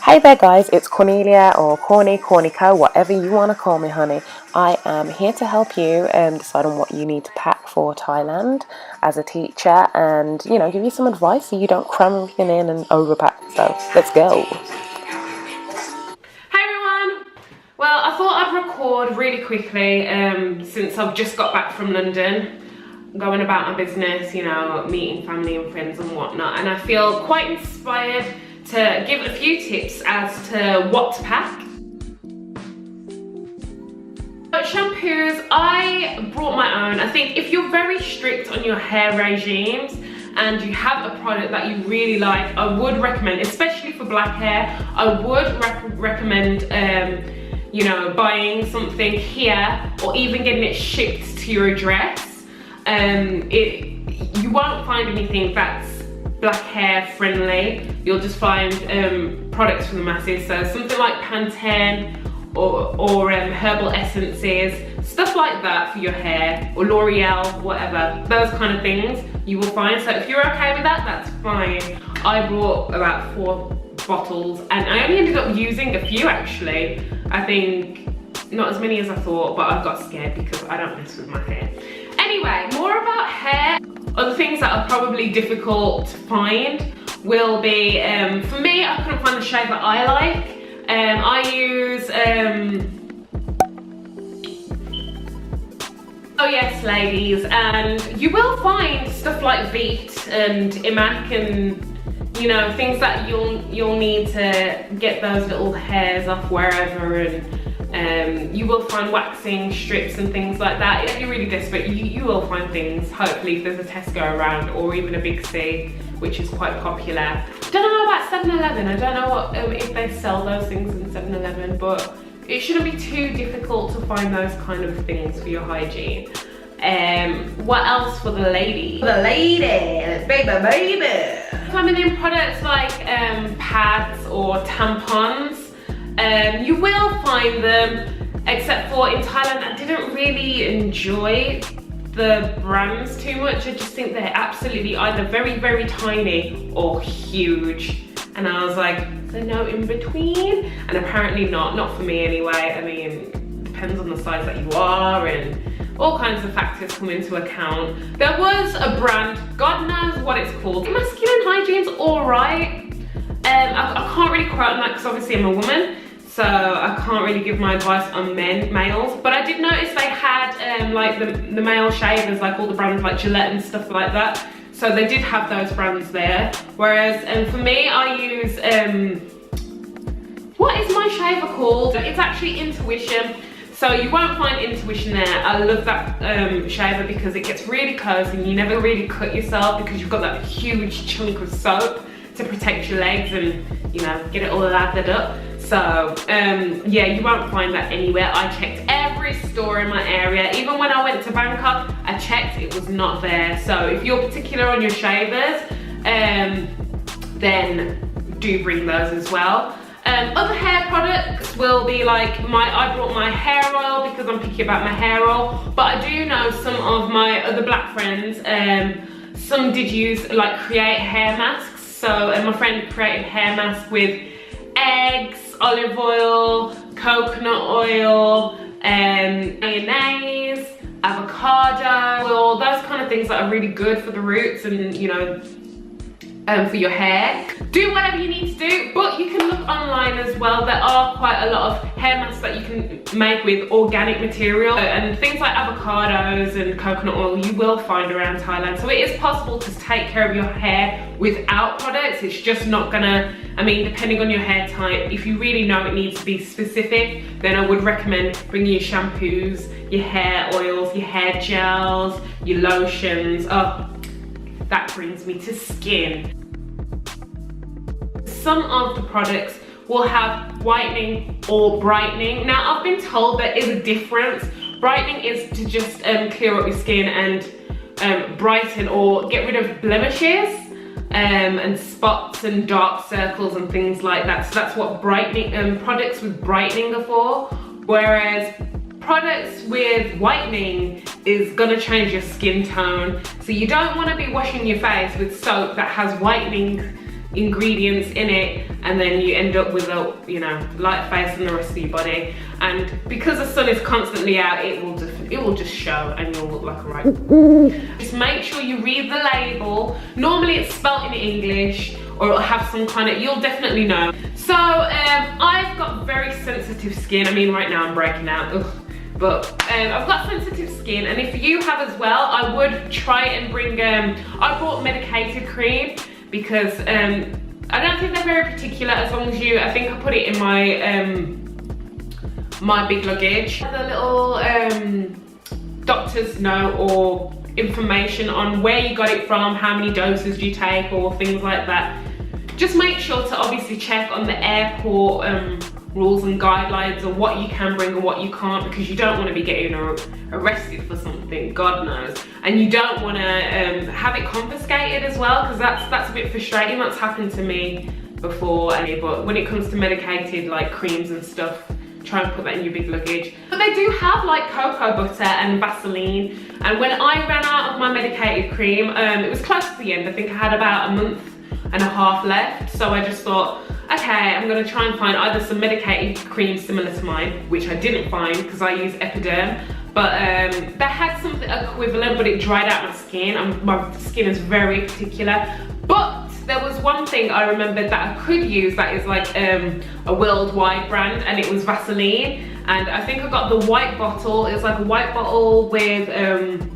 Hey there guys, it's Cornelia or Cornico, whatever you want to call me, honey. I am here to help you decide on what you need to pack for Thailand as a teacher and, give you some advice so you don't cram everything in and overpack. So let's go. Hey everyone! Well, I thought I'd record really quickly since I've just got back from London, going about my business, meeting family and friends and whatnot, and I feel quite inspired to give a few tips as to what to pack. Shampoos, I brought my own. I think if you're very strict on your hair regimes and you have a product that you really like, I would recommend, especially for black hair, I would recommend buying something here or even getting it shipped to your address. You won't find anything that's black hair friendly. You'll just find products from the masses, so something like Pantene or herbal essences, stuff like that for your hair, or L'Oreal, whatever, those kind of things you will find. So if you're okay with that, that's fine. I bought about 4 bottles and I only ended up using a few actually. I think not as many as I thought, but I got scared because I don't mess with my hair. Anyway, more about hair. Other things that are probably difficult to find will be, for me, I couldn't find the shade that I like. I use, oh yes ladies, and you will find stuff like Veet and Imac and things that you'll need to get those little hairs off wherever, and you will find waxing strips and things like that. If you're really desperate, you will find things, hopefully, if there's a Tesco around or even a Big C, which is quite popular. I don't know about 7-Eleven. I don't know what if they sell those things in 7-Eleven, but it shouldn't be too difficult to find those kind of things for your hygiene. What else for the ladies? For the ladies, baby. Feminine products like pads or tampons. You will find them, except for in Thailand, I didn't really enjoy the brands too much. I just think they're absolutely either very, very tiny or huge. And I was like, is there no in between? And apparently not for me anyway. I mean, it depends on the size that you are and all kinds of factors come into account. There was a brand, God knows what it's called. My skin and hygiene's all right. I can't really quote on that because obviously I'm a woman, so I can't really give my advice on males, but I did notice they had like the male shavers, like all the brands like Gillette and stuff like that, so they did have those brands there. Whereas for me, I use, what is my shaver called? It's actually Intuition. So you won't find Intuition there. I love that shaver because it gets really close and you never really cut yourself because you've got that huge chunk of soap to protect your legs and get it all lathered up. So yeah, you won't find that anywhere. I checked every store in my area. Even when I went to Bangkok, I checked, it was not there. So if you're particular on your shavers, then do bring those as well. Other hair products will be like I brought my hair oil because I'm picky about my hair oil, but I do know some of my other black friends, some did use like Create hair masks. So my friend created hair mask with eggs, olive oil, coconut oil, mayonnaise, avocado oil, those kind of things that are really good for the roots and for your hair. Do whatever you need to do, but you can look online as well. There are quite a lot of hair masks that you can make with organic material, and things like avocados and coconut oil you will find around Thailand. So it is possible to take care of your hair without products. It's just not gonna, depending on your hair type, if you really know it needs to be specific, then I would recommend bringing your shampoos, your hair oils, your hair gels, your lotions. Oh, that brings me to skin. Some of the products will have whitening or brightening. Now, I've been told there is a difference. Brightening is to just clear up your skin and brighten or get rid of blemishes and spots and dark circles and things like that. So that's what brightening products with brightening are for. Whereas products with whitening is gonna change your skin tone. So you don't wanna be washing your face with soap that has whitening ingredients in it, and then you end up with a, you know, light face on the rest of your body. And because the sun is constantly out, it will just show, and you'll look like a right. Just make sure you read the label. Normally it's spelt in English, or it'll have some kind of, you'll definitely know. So I've got very sensitive skin. I mean, right now I'm breaking out. Ugh. But I've got sensitive skin, and if you have as well, I would try and bring, I brought medicated cream, because I don't think they're very particular, as long as you, I think I put it in my my big luggage. The little doctor's note or information on where you got it from, how many doses you take, or things like that. Just make sure to obviously check on the airport rules and guidelines on what you can bring and what you can't, because you don't want to be getting arrested for something, God knows. And you don't want to have it confiscated as well, because that's a bit frustrating. That's happened to me before. But when it comes to medicated like creams and stuff, try and put that in your big luggage. But they do have like cocoa butter and Vaseline, and when I ran out of my medicated cream, it was close to the end. I think I had about a month and a half left, so I just thought, okay, I'm gonna try and find either some medicated cream similar to mine, which I didn't find because I use Epiderm, but they had something equivalent, but it dried out my skin, and my skin is very particular. But there was one thing I remembered that I could use that is like a worldwide brand, and it was Vaseline. And I think I got the white bottle. It's like a white bottle with, and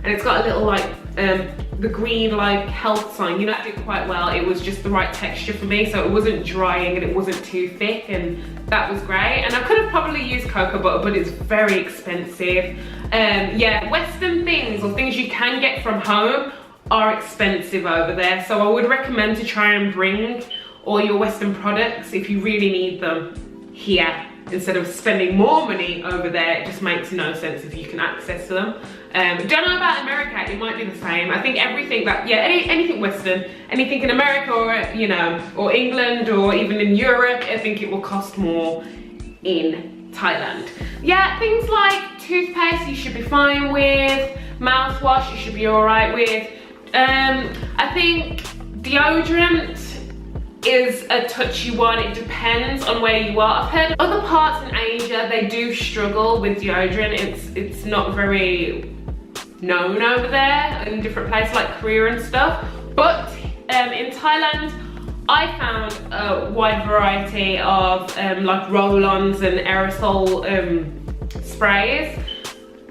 it's got a little like, the green like health sign, you know. That did quite well. It was just the right texture for me, so it wasn't drying and it wasn't too thick, and that was great. And I could have probably used cocoa butter, but it's very expensive. Yeah, Western things, or things you can get from home, are expensive over there, so I would recommend to try and bring all your Western products, if you really need them, here, instead of spending more money over there. It just makes no sense if you can access them. Don't know about America, it might be the same. I think everything that, yeah, anything Western, anything in America, or, you know, or England, or even in Europe, I think it will cost more in Thailand. Yeah, things like toothpaste you should be fine with, mouthwash you should be alright with. I think deodorant is a touchy one. It depends on where you are. I've heard other parts in Asia, they do struggle with deodorant. It's not very known over there in different places like Korea and stuff. But in Thailand, I found a wide variety of like roll-ons and aerosol sprays,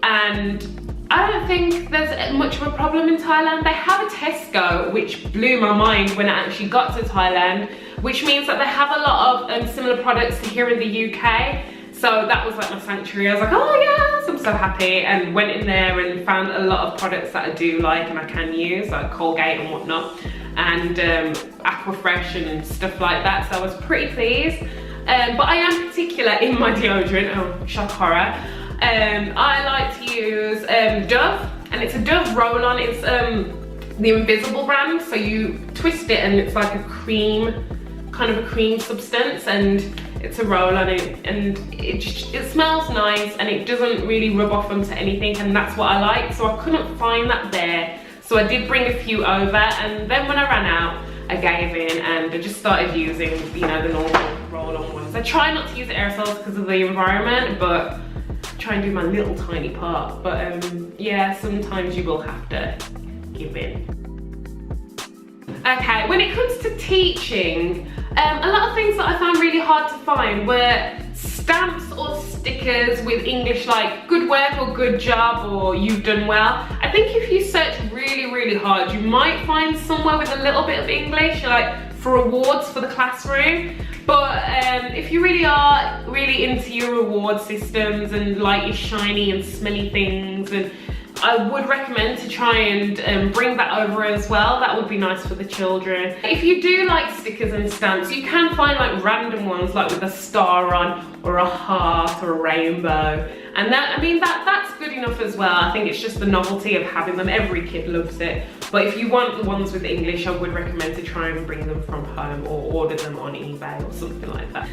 and I don't think there's much of a problem in Thailand. They have a Tesco, which blew my mind when I actually got to Thailand, which means that they have a lot of similar products to here in the UK. So that was like my sanctuary. I was like, oh yes, I'm so happy, and went in there and found a lot of products that I do like and I can use, like Colgate and whatnot, and Aquafresh and stuff like that. So I was pretty pleased. But I am particular in my deodorant. Oh, shock horror. I like to use Dove, and it's a Dove roll-on. It's the Invisible brand, so you twist it and it's like a cream, kind of a cream substance, and it's a roll-on, and it smells nice, and it doesn't really rub off onto anything, and that's what I like. So I couldn't find that there, so I did bring a few over, and then when I ran out, I gave in and I just started using, you know, the normal roll-on ones. I try not to use aerosols because of the environment, but try and do my little tiny part. But yeah, sometimes you will have to give in. Okay, when it comes to teaching, a lot of things that I found really hard to find were stamps or stickers with English like good work or good job or you've done well. I think if you search really hard, you might find somewhere with a little bit of English, like for awards for the classroom. But if you really are into your reward systems and like your shiny and smelly things, and I would recommend to try and bring that over as well. That would be nice for the children. If you do like stickers and stamps, you can find like random ones like with a star on, or a heart, or a rainbow. And that, I mean, that's good enough as well. I think it's just the novelty of having them. Every kid loves it. But if you want the ones with English, I would recommend to try and bring them from home or order them on eBay or something like that.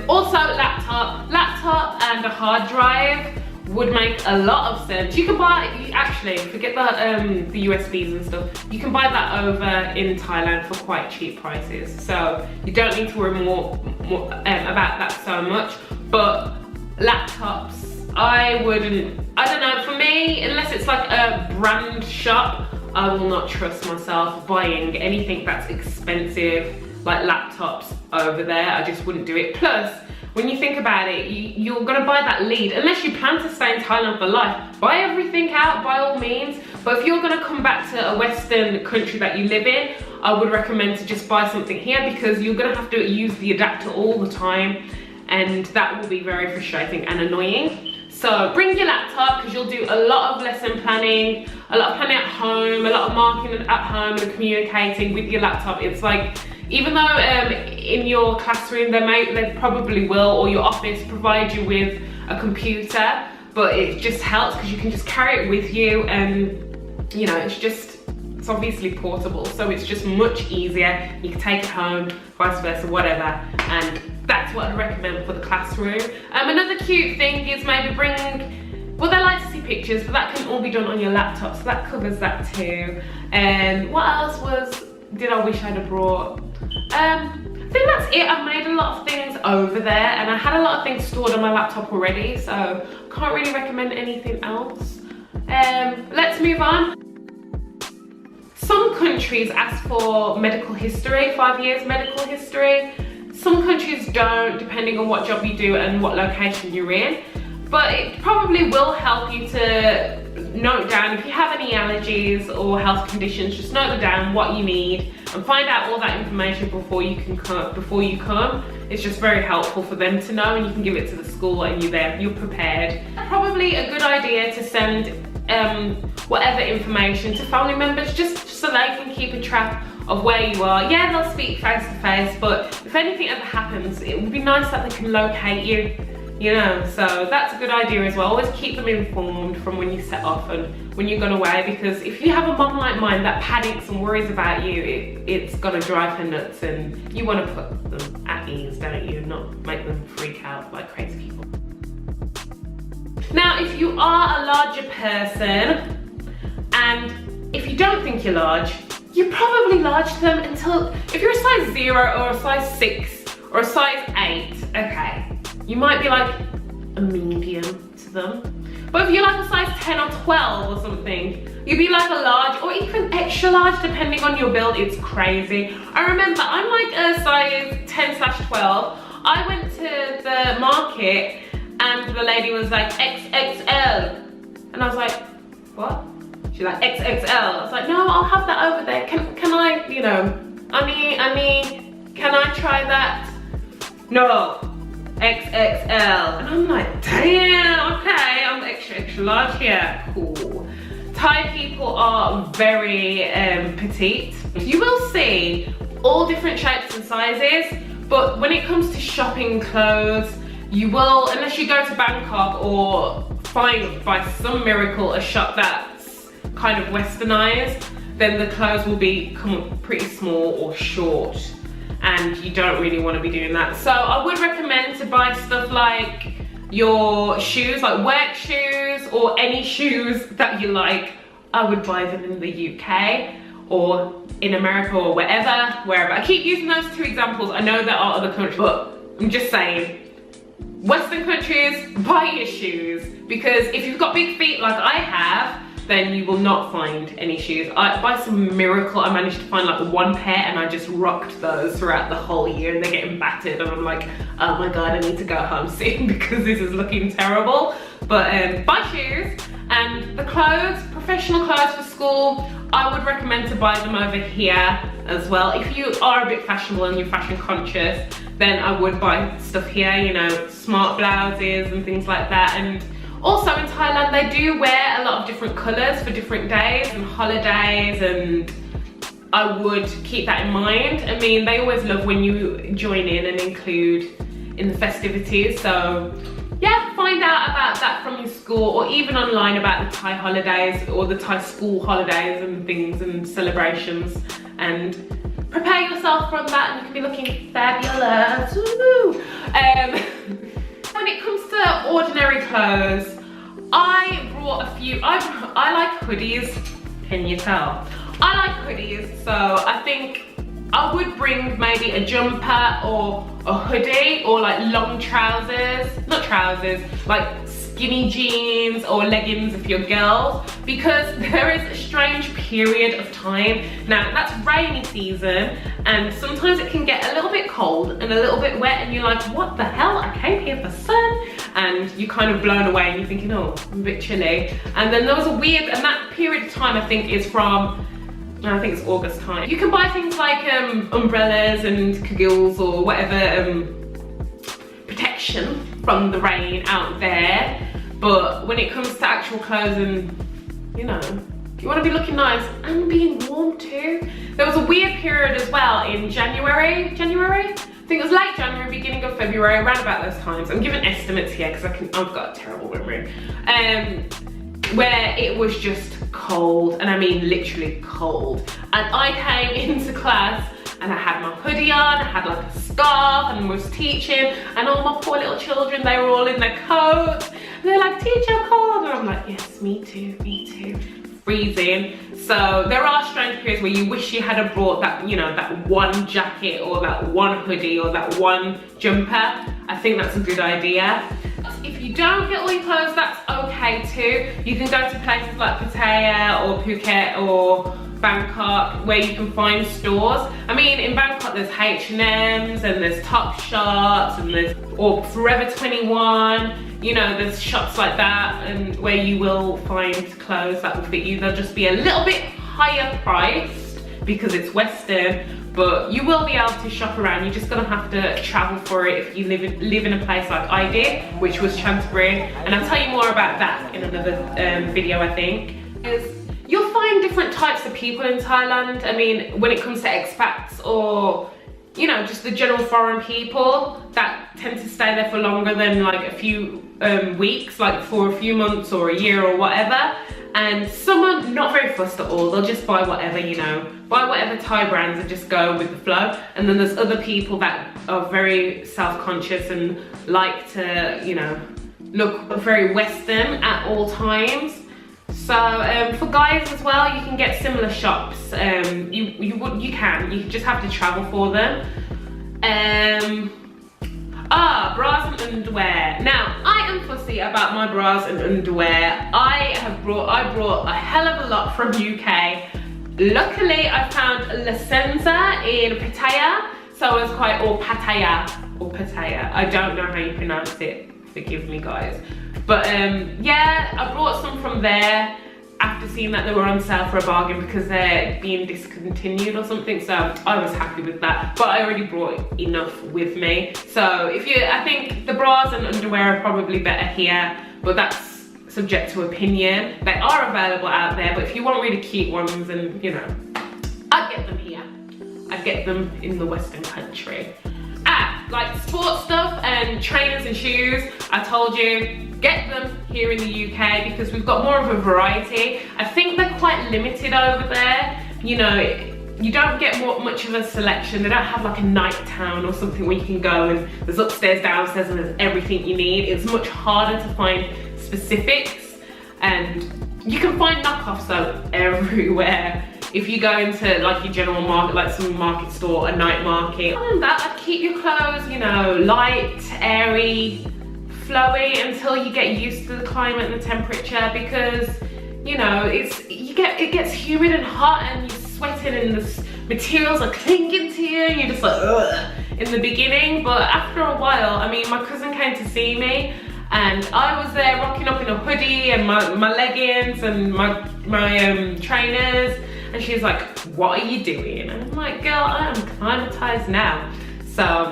Also laptop and a hard drive would make a lot of sense. You can buy, actually, forget the USBs and stuff. You can buy that over in Thailand for quite cheap prices. So you don't need to worry more about that so much. But laptops, I don't know, for me, unless it's like a brand shop, I will not trust myself buying anything that's expensive, like laptops over there. I just wouldn't do it. Plus, when you think about it, you're gonna buy that lead. Unless you plan to stay in Thailand for life, buy everything out by all means. But if you're gonna come back to a Western country that you live in, I would recommend to just buy something here, because you're gonna have to use the adapter all the time, and that will be very frustrating and annoying. So bring your laptop, because you'll do a lot of lesson planning, a lot of planning at home, a lot of marking at home and communicating with your laptop. It's like, even though in your classroom they probably will, or your office provide you with a computer, but it just helps because you can just carry it with you, and you know, it's obviously portable, so it's just much easier. You can take it home, vice versa, whatever, and that's what I recommend for the classroom. Another cute thing is maybe bring, well, they like to see pictures, but that can all be done on your laptop, so that covers that too. And what else did I wish I'd have brought? I think that's it. I've made a lot of things over there, and I had a lot of things stored on my laptop already, so can't really recommend anything else. Let's move on. Some countries ask for medical history, 5 years medical history. Some countries don't, depending on what job you do and what location you're in. But it probably will help you to note down if you have any allergies or health conditions. Just note down what you need and find out all that information before you come. It's just very helpful for them to know, and you can give it to the school, and you're prepared. Probably a good idea to send whatever information to family members, just so they can keep a track of where you are. Yeah, they'll speak face to face, but if anything ever happens, it would be nice that they can locate you, you know. So that's a good idea as well. Always keep them informed from when you set off and when you're gone away, because if you have a mum like mine that panics and worries about you, it's gonna drive her nuts, and you want to put them at ease, don't you? Not make them freak out like crazy people. Now, if you are a larger person, and if you don't think you're large, you're probably large to them until, if you're a size 0 or a size 6 or a size 8, okay, you might be like a medium to them. But if you're like a size 10 or 12 or something, you'd be like a large or even extra large depending on your build. It's crazy. I remember I'm like a size 10/12. I went to the market and the lady was like XXL, and I was like, what? She's like, XXL. I was like, no, I'll have that over there. Can I, you know, I mean, can I try that? No, XXL. And I'm like, damn, okay, I'm extra large here. Cool. Thai people are very petite. You will see all different shapes and sizes, but when it comes to shopping clothes, you will, unless you go to Bangkok or find by some miracle a shop that's kind of westernized, then the clothes will become pretty small or short, and you don't really want to be doing that. So I would recommend to buy stuff like your shoes, like work shoes or any shoes that you like. I would buy them in the UK or in America or wherever. I keep using those two examples. I know there are other countries, but I'm just saying, Western countries, buy your shoes, because if you've got big feet like I have, then you will not find any shoes. By some miracle, I managed to find like one pair, and I just rocked those throughout the whole year, and they're getting battered, and I'm like, oh my god, I need to go home soon because this is looking terrible. But buy shoes, and the clothes, professional clothes for school, I would recommend to buy them over here as well. If you are a bit fashionable and you're fashion conscious, then I would buy stuff here, you know, smart blouses and things like that. And also in Thailand, they do wear a lot of different colours for different days and holidays, and I would keep that in mind. I mean, they always love when you join in and include in the festivities. So yeah, find out about that from your school, or even online about the Thai holidays or the Thai school holidays and things and celebrations, and prepare yourself from that, and you can be looking fabulous. Woo! When it comes to ordinary clothes, I brought a few, I like hoodies, can you tell? I like hoodies, so I think I would bring maybe a jumper or a hoodie or like long trousers, not trousers, like skinny jeans or leggings if you're girls, because there is a strange period of time. Now that's rainy season and sometimes it can get a little bit cold and a little bit wet and you're like, what the hell, I came here for sun, and you're kind of blown away and you're thinking, oh, I'm a bit chilly. And then there was a weird, and that period of time I think is from, I think it's August time. You can buy things like umbrellas and kagils or whatever protection from the rain out there. But when it comes to actual clothes and, you know, you want to be looking nice and being warm too. There was a weird period as well in January? I think it was late January, beginning of February, around about those times. I'm giving estimates here because I've got a terrible memory. Where it was just cold, and I mean literally cold. And I came into class and I had my hoodie on, I had like a scarf and was teaching, and all my poor little children, they were all in their coats. And they're like, teacher, cold. And I'm like, yes, me too, freezing. So there are strange periods where you wish you had brought that, you know, that one jacket or that one hoodie or that one jumper. I think that's a good idea. If you don't get all your clothes, that's okay too. You can go to places like Pattaya or Phuket or Bangkok where you can find stores. I mean, in Bangkok there's H&M's and there's Topshops and there's, or Forever 21, you know, there's shops like that, and where you will find clothes that will fit you. They'll just be a little bit higher priced because it's Western, but you will be able to shop around. You're just gonna have to travel for it if you live in a place like I did, which was Chantaburi, and I'll tell you more about that in another video, I think. You'll find different types of people in Thailand. I mean, when it comes to expats or, you know, just the general foreign people that tend to stay there for longer than like a few weeks, like for a few months or a year or whatever. And some are not very fussed at all. They'll just buy whatever, you know, buy whatever Thai brands and just go with the flow. And then there's other people that are very self-conscious and like to, you know, look very Western at all times. So for guys as well, you can get similar shops. You can just have to travel for them. Bras and underwear. Now, I am fussy about my bras and underwear. I brought a hell of a lot from UK. Luckily, I found La Senza in Pattaya, so I was quite, or Pattaya. I don't know how you pronounce it. Forgive me, guys. But yeah, I brought some from there after seeing that they were on sale for a bargain because they're being discontinued or something, so I was happy with that. But I already brought enough with me. So I think the bras and underwear are probably better here, but that's subject to opinion. They are available out there, but if you want really cute ones, and you know, I'd get them here. I'd get them in the Western country. Like sports stuff and trainers and shoes, I told you, get them here in the UK because we've got more of a variety. I think they're quite limited over there. You know, you don't get much of a selection. They don't have like a night town or something where you can go and there's upstairs, downstairs, and there's everything you need. It's much harder to find specifics, and you can find knockoffs though everywhere. If you go into like your general market, like some market store, a night market, other than that, I'd keep your clothes, you know, light, airy, flowy until you get used to the climate and the temperature, because, you know, it gets humid and hot and you're sweating and the materials are clinging to you and you're just like, ugh, in the beginning. But after a while, I mean, my cousin came to see me and I was there rocking up in a hoodie and my leggings and my trainers. And she's like, what are you doing? And I'm like, girl, I am acclimatized now. So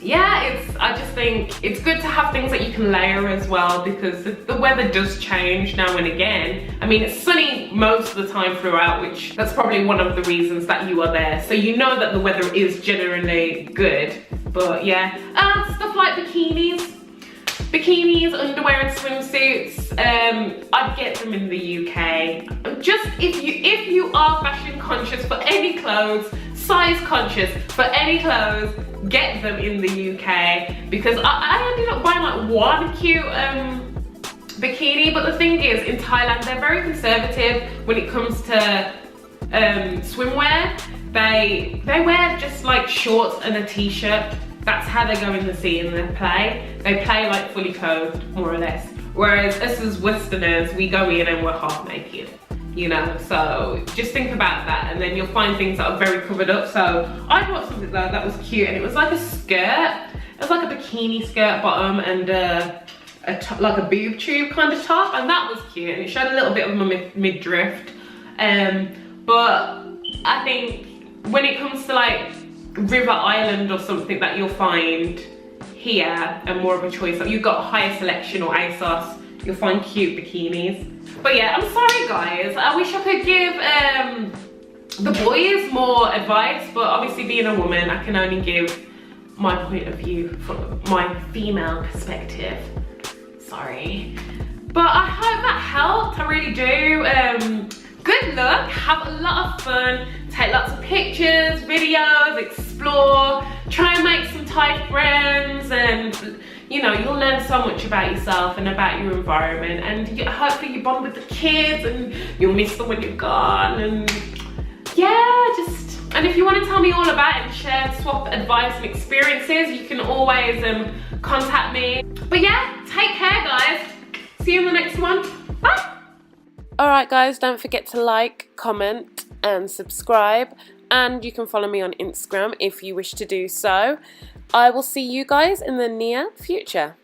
yeah, I just think it's good to have things that you can layer as well, because the weather does change now and again. I mean, it's sunny most of the time throughout, which that's probably one of the reasons that you are there. So you know that the weather is generally good. But yeah, stuff like bikinis, underwear and swimsuits, I'd get them in the UK. Just if you are fashion conscious for any clothes, size conscious for any clothes, get them in the UK, because I ended up buying like one cute bikini. But the thing is, in Thailand, they're very conservative when it comes to swimwear. They wear just like shorts and a t-shirt. That's how they go in the sea and they play. They play like fully clothed, more or less. Whereas us as Westerners, we go in and we're half naked, you know? So just think about that, and then you'll find things that are very covered up. So I bought something though that was cute, and it was like a skirt. It was like a bikini skirt bottom and like a boob tube kind of top, and that was cute, and it showed a little bit of my midriff. But I think when it comes to like River Island or something that you'll find here and more of a choice, like you've got higher selection, or ASOS, you'll find cute bikinis. But yeah, I'm sorry guys, I wish I could give the boys more advice, but obviously being a woman, I can only give my point of view from my female perspective. Sorry. But I hope that helped, I really do. Good luck, have a lot of fun, take lots of pictures, videos, explore, try and make some Thai friends, and you know, you'll learn so much about yourself and about your environment, and hopefully you bond with the kids and you'll miss them when you're gone. And yeah, and if you want to tell me all about it and share, swap advice and experiences, you can always contact me. But yeah, take care guys, see you in the next one, bye! Alright guys, don't forget to like, comment and subscribe, and you can follow me on Instagram if you wish to do so. I will see you guys in the near future.